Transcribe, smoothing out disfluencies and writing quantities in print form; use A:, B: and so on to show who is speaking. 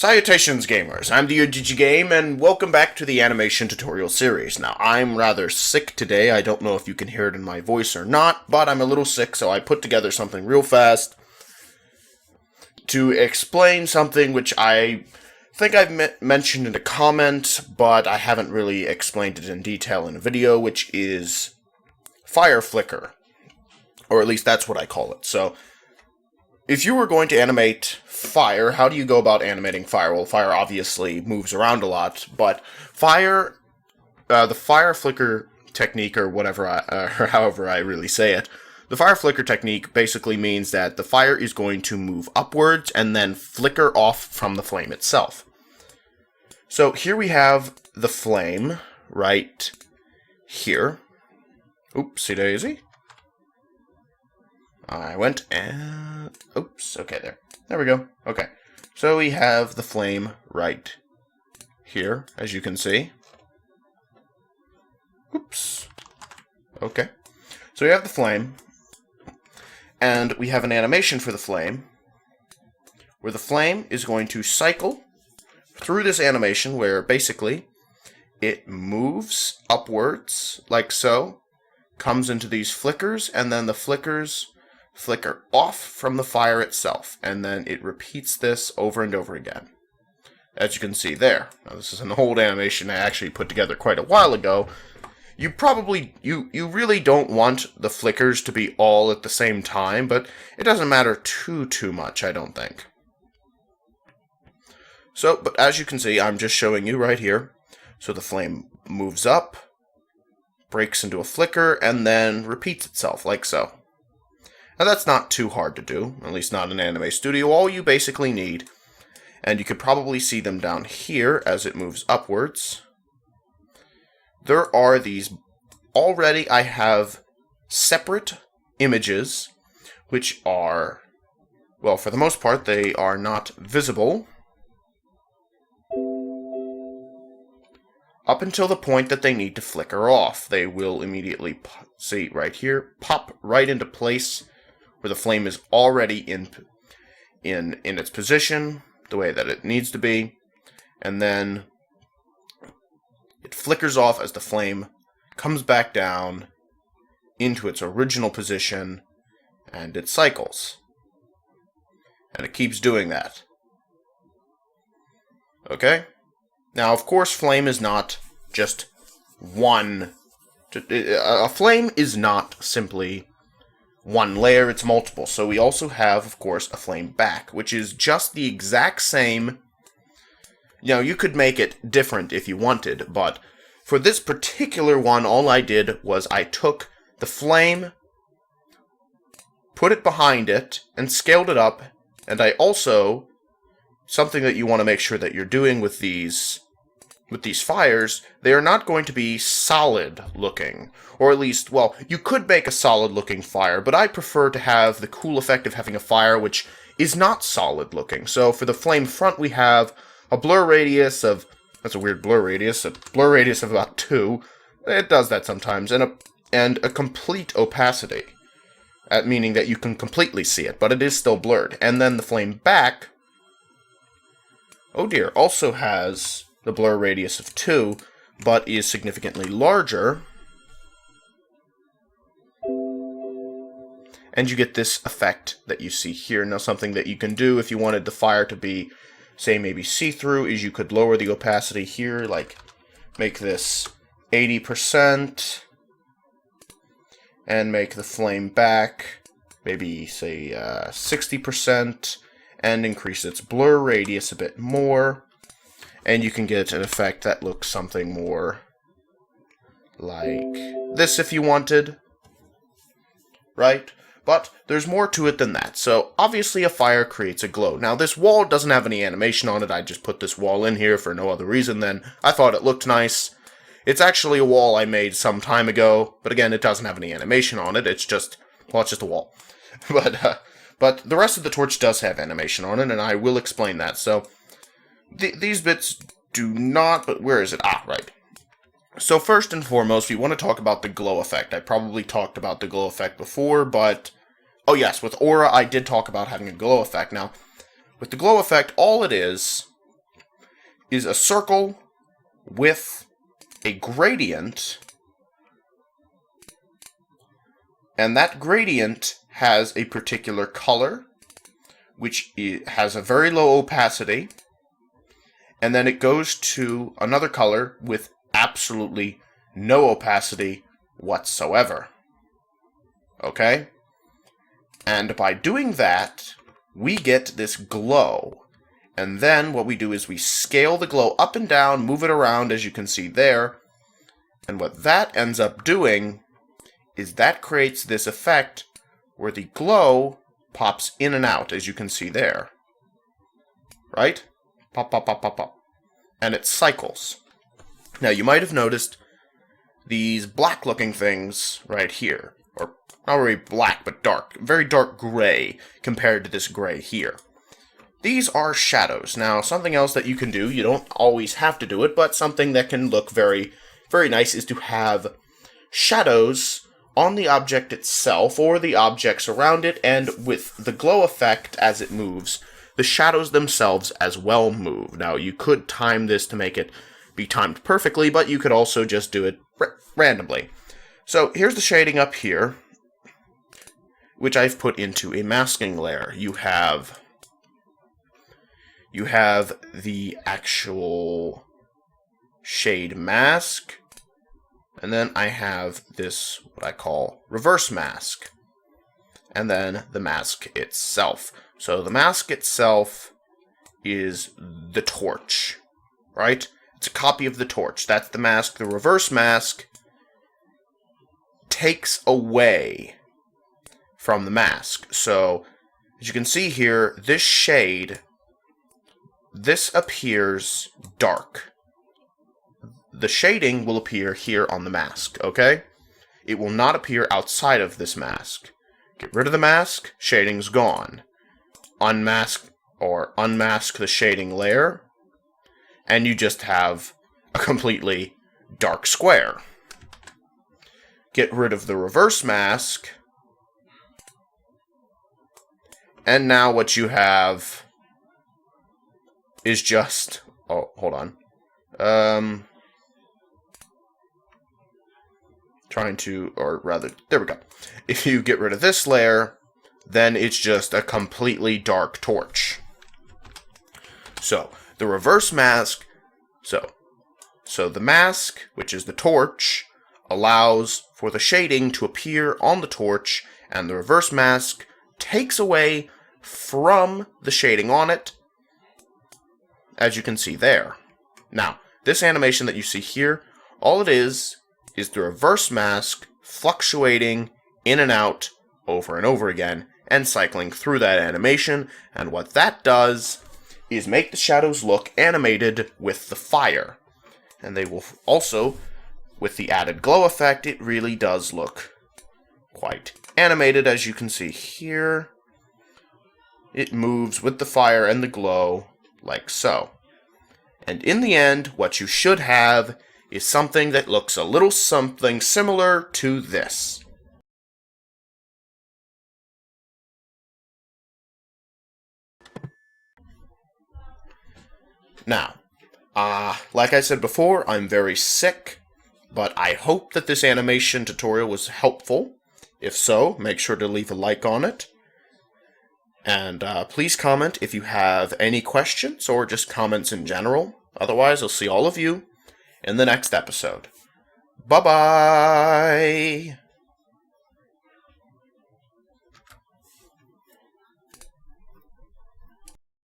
A: Salutations gamers, I'm the OgichiGame and welcome back to the animation tutorial series. Now, I'm rather sick today. I don't know if you can hear it in my voice or not, but I'm a little sick, so I put together something real fast to explain something which I think I've mentioned in a comment, but I haven't really explained it in detail in a video, which is fire flicker. Or at least that's what I call it. So, if you were going to animate fire, how do you go about animating fire? Well, fire obviously moves around a lot, but fire, the fire flicker technique, or whatever, or however I really say it, the fire flicker technique basically means that the fire is going to move upwards and then flicker off from the flame itself. So here we have the flame right here. Oopsie daisy. I went and... oops, okay, there. There we go. Okay. So we have the flame right here, as you can see. Oops. Okay. So we have the flame, and we have an animation for the flame, where the flame is going to cycle through this animation where basically it moves upwards, like so, comes into these flickers, and then the flickers flicker off from the fire itself, and then it repeats this over and over again. As you can see there. Now, this is an old animation I actually put together quite a while ago. You really don't want the flickers to be all at the same time, but it doesn't matter too much, I don't think. So, but as you can see, I'm just showing you right here. So the flame moves up, breaks into a flicker, and then repeats itself, like so. Now that's not too hard to do, at least not in Anime Studio. All you basically need, and you could probably see them down here as it moves upwards. There are these, already I have separate images, which are, well, for the most part, they are not visible up until the point that they need to flicker off. They will immediately, see right here, pop right into place where the flame is already in its position, the way that it needs to be, and then it flickers off as the flame comes back down into its original position, and it cycles. And it keeps doing that. Okay? Now, of course, flame is not just one. A flame is not simply one layer, it's multiple. So we also have, of course, a flame back, which is just the exact same. You know, you could make it different if you wanted, but for this particular one, all I did was I took the flame, put it behind it, and scaled it up, and I also, something that you want to make sure that you're doing with these fires, they are not going to be solid looking. Or at least, well, you could make a solid looking fire, but I prefer to have the cool effect of having a fire which is not solid looking. So for the flame front, we have a blur radius of, that's a weird blur radius, a blur radius of about 2. It does that sometimes, and a complete opacity, meaning that you can completely see it, but it is still blurred. And then the flame back, oh dear, also has the blur radius of 2, but is significantly larger. And you get this effect that you see here. Now, something that you can do if you wanted the fire to be, say, maybe see-through, is you could lower the opacity here, like make this 80%, and make the flame back, maybe, say, 60%, and increase its blur radius a bit more. And you can get an effect that looks something more like this if you wanted, right? But there's more to it than that. So obviously a fire creates a glow. Now this wall doesn't have any animation on it. I just put this wall in here for no other reason than I thought it looked nice. It's actually a wall I made some time ago, but again, it doesn't have any animation on it. It's just, well, it's just a wall. But the rest of the torch does have animation on it, and I will explain that. So these bits do not, but where is it? Ah, right. So first and foremost, we want to talk about the glow effect. I probably talked about the glow effect before, but oh yes, with Aura, I did talk about having a glow effect. Now, with the glow effect, all it is is a circle with a gradient, and that gradient has a particular color, which has a very low opacity, and then it goes to another color with absolutely no opacity whatsoever. Okay? And by doing that, we get this glow. And then what we do is we scale the glow up and down, move it around, as you can see there. And what that ends up doing is that creates this effect where the glow pops in and out, as you can see there. Right? Pop, pop, pop, pop, pop. And it cycles. Now, you might have noticed these black-looking things right here. Or not really black, but dark. Very dark gray compared to this gray here. These are shadows. Now, something else that you can do, you don't always have to do it, but something that can look very, very nice is to have shadows on the object itself or the objects around it, and with the glow effect as it moves, the shadows themselves as well move. Now, you could time this to make it be timed perfectly, but you could also just do it randomly. So, here's the shading up here, which I've put into a masking layer. You have the actual shade mask, and then I have this, what I call reverse mask, and then the mask itself. So the mask itself is the torch, right? It's a copy of the torch. That's the mask. The reverse mask takes away from the mask. So, as you can see here, this shade, this appears dark. The shading will appear here on the mask, okay? It will not appear outside of this mask. Get rid of the mask, shading's gone. Unmask the shading layer, and you just have a completely dark square. Get rid of the reverse mask, and now what you have is just... oh, hold on. There we go. If you get rid of this layer, then it's just a completely dark torch. So, the reverse mask, so the mask, which is the torch, allows for the shading to appear on the torch, and the reverse mask takes away from the shading on it, as you can see there. Now, this animation that you see here, all it is the reverse mask fluctuating in and out over and over again, and cycling through that animation, and what that does is make the shadows look animated with the fire. And they will also, with the added glow effect, it really does look quite animated, as you can see here. It moves with the fire and the glow, like so. And in the end, what you should have is something that looks a little something similar to this. Now, like I said before, I'm very sick, but I hope that this animation tutorial was helpful. If so, make sure to leave a like on it. And please comment if you have any questions or just comments in general. Otherwise, I'll see all of you in the next episode. Bye-bye!